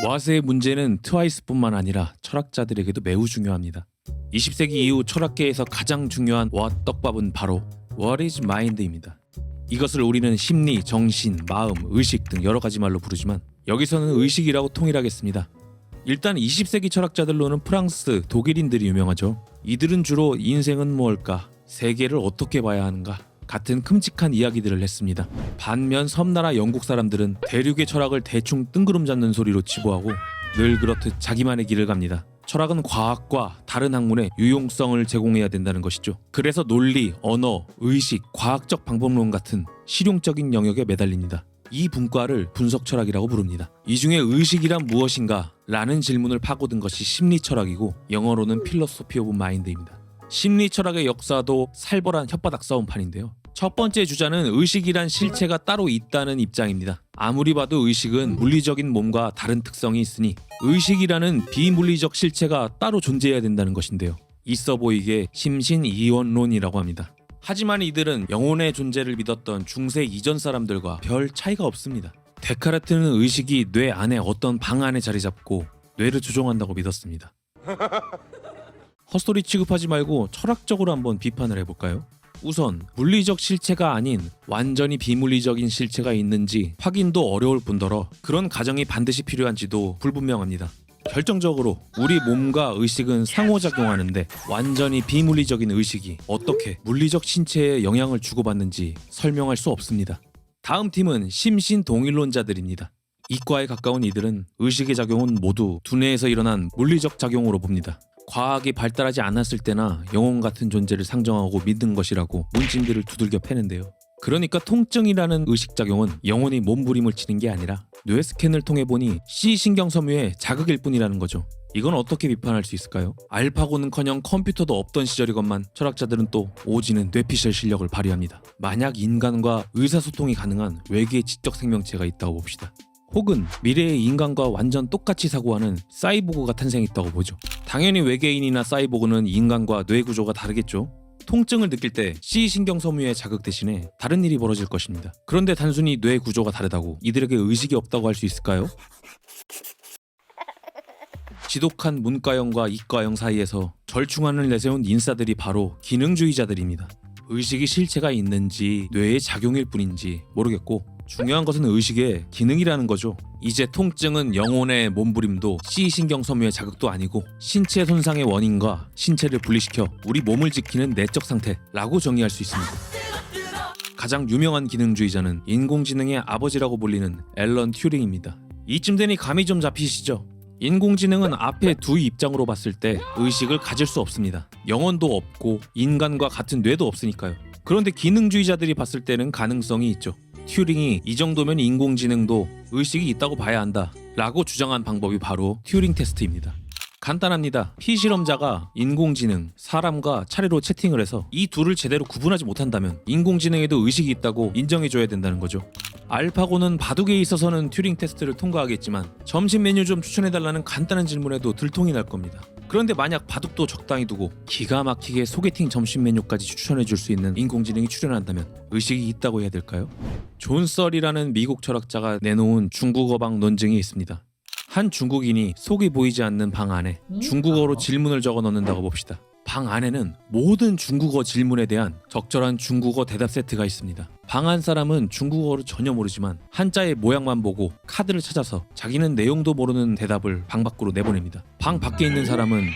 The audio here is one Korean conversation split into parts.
와스의 문제는 트와이스뿐만 아니라 철학자들에게도 매우 중요합니다. 20세기 이후 철학계에서 가장 중요한 와 떡밥은 바로 What is mind입니다. 이것을 우리는 심리, 정신, 마음, 의식 등 여러 가지 말로 부르지만 여기서는 의식이라고 통일하겠습니다. 일단 20세기 철학자들로는 프랑스, 독일인들이 유명하죠. 이들은 주로 인생은 무엇일까, 세계를 어떻게 봐야 하는가 같은 큼직한 이야기들을 했습니다. 반면 섬나라 영국 사람들은 대륙의 철학을 대충 뜬구름 잡는 소리로 치부하고 늘 그렇듯 자기만의 길을 갑니다. 철학은 과학과 다른 학문에 유용성을 제공해야 된다는 것이죠. 그래서 논리, 언어, 의식, 과학적 방법론 같은 실용적인 영역에 매달립니다. 이 분과를 분석 철학이라고 부릅니다. 이 중에 의식이란 무엇인가? 라는 질문을 파고든 것이 심리 철학이고 영어로는 필로소피 오브 마인드입니다. 심리 철학의 역사도 살벌한 혓바닥 싸움판인데요. 첫 번째 주자는 의식이란 실체가 따로 있다는 입장입니다. 아무리 봐도 의식은 물리적인 몸과 다른 특성이 있으니 의식이라는 비물리적 실체가 따로 존재해야 된다는 것인데요. 있어 보이게 심신이원론이라고 합니다. 하지만 이들은 영혼의 존재를 믿었던 중세 이전 사람들과 별 차이가 없습니다. 데카르트는 의식이 뇌 안에 어떤 방 안에 자리 잡고 뇌를 조종한다고 믿었습니다. 헛소리 취급하지 말고 철학적으로 한번 비판을 해볼까요? 우선 물리적 실체가 아닌 완전히 비물리적인 실체가 있는지 확인도 어려울 뿐더러 그런 가정이 반드시 필요한지도 불분명합니다. 결정적으로 우리 몸과 의식은 상호작용하는데 완전히 비물리적인 의식이 어떻게 물리적 신체에 영향을 주고받는지 설명할 수 없습니다. 다음 팀은 심신동일론자들입니다. 이과에 가까운 이들은 의식의 작용은 모두 두뇌에서 일어난 물리적 작용으로 봅니다. 과학이 발달하지 않았을 때나 영혼 같은 존재를 상정하고 믿는 것이라고 문진들을 두들겨 패는데요. 그러니까 통증이라는 의식작용은 영혼이 몸부림을 치는 게 아니라 뇌 스캔을 통해 보니 C신경섬유의 자극일 뿐이라는 거죠. 이건 어떻게 비판할 수 있을까요? 알파고는커녕 컴퓨터도 없던 시절이건만 철학자들은 또 오지는 뇌피셜 실력을 발휘합니다. 만약 인간과 의사소통이 가능한 외계의 지적 생명체가 있다고 봅시다. 혹은 미래의 인간과 완전 똑같이 사고하는 사이보그가 탄생했다고 보죠. 당연히 외계인이나 사이보그는 인간과 뇌 구조가 다르겠죠. 통증을 느낄 때 C신경섬유의 자극 대신에 다른 일이 벌어질 것입니다. 그런데 단순히 뇌 구조가 다르다고 이들에게 의식이 없다고 할 수 있을까요? 지독한 문과형과 이과형 사이에서 절충안을 내세운 인싸들이 바로 기능주의자들입니다. 의식이 실체가 있는지 뇌의 작용일 뿐인지 모르겠고 중요한 것은 의식의 기능이라는 거죠. 이제 통증은 영혼의 몸부림도 C신경섬유의 자극도 아니고 신체 손상의 원인과 신체를 분리시켜 우리 몸을 지키는 내적 상태라고 정의할 수 있습니다. 가장 유명한 기능주의자는 인공지능의 아버지라고 불리는 앨런 튜링입니다. 이쯤 되니 감이 좀 잡히시죠? 인공지능은 앞에 두 입장으로 봤을 때 의식을 가질 수 없습니다. 영혼도 없고 인간과 같은 뇌도 없으니까요. 그런데 기능주의자들이 봤을 때는 가능성이 있죠. 튜링이 이 정도면 인공지능도 의식이 있다고 봐야 한다 라고 주장한 방법이 바로 튜링 테스트입니다. 간단합니다. 피실험자가 인공지능, 사람과 차례로 채팅을 해서 이 둘을 제대로 구분하지 못한다면 인공지능에도 의식이 있다고 인정해줘야 된다는 거죠. 알파고는 바둑에 있어서는 튜링 테스트를 통과하겠지만 점심 메뉴 좀 추천해달라는 간단한 질문에도 들통이 날 겁니다. 그런데 만약 바둑도 적당히 두고 기가 막히게 소개팅 점심 메뉴까지 추천해줄 수 있는 인공지능이 출연한다면 의식이 있다고 해야 될까요? 존 썰이라는 미국 철학자가 내놓은 중국어방 논증이 있습니다. 한 중국인이 속이 보이지 않는 방 안에 중국어로 질문을 적어 넣는다고 봅시다. 방 안에는 모든 중국어 질문에 대한 적절한 중국어 대답 세트가 있습니다. 방 안 사람은 중국어를 전혀 모르지만 한자의 모양만 보고 카드를 찾아서 자기는 내용도 모르는 대답을 방 밖으로 내보냅니다. 방 밖에 있는 사람은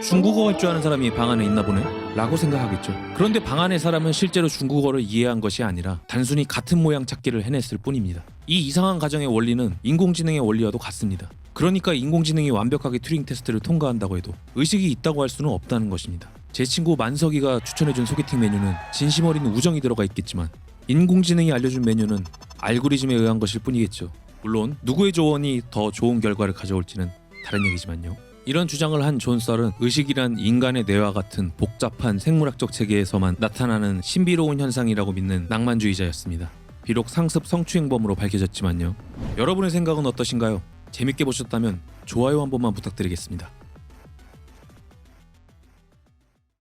중국어 할 줄 아는 사람이 방 안에 있나 보네? 라고 생각하겠죠. 그런데 방 안의 사람은 실제로 중국어를 이해한 것이 아니라 단순히 같은 모양 찾기를 해냈을 뿐입니다. 이 이상한 가정의 원리는 인공지능의 원리와도 같습니다. 그러니까 인공지능이 완벽하게 튜링 테스트를 통과한다고 해도 의식이 있다고 할 수는 없다는 것입니다. 제 친구 만석이가 추천해준 소개팅 메뉴는 진심 어린 우정이 들어가 있겠지만 인공지능이 알려준 메뉴는 알고리즘에 의한 것일 뿐이겠죠. 물론 누구의 조언이 더 좋은 결과를 가져올지는 다른 얘기지만요. 이런 주장을 한 존 썰은 의식이란 인간의 뇌와 같은 복잡한 생물학적 체계에서만 나타나는 신비로운 현상이라고 믿는 낭만주의자였습니다. 비록 상습 성추행범으로 밝혀졌지만요. 여러분의 생각은 어떠신가요? 재밌게 보셨다면 좋아요 한 번만 부탁드리겠습니다.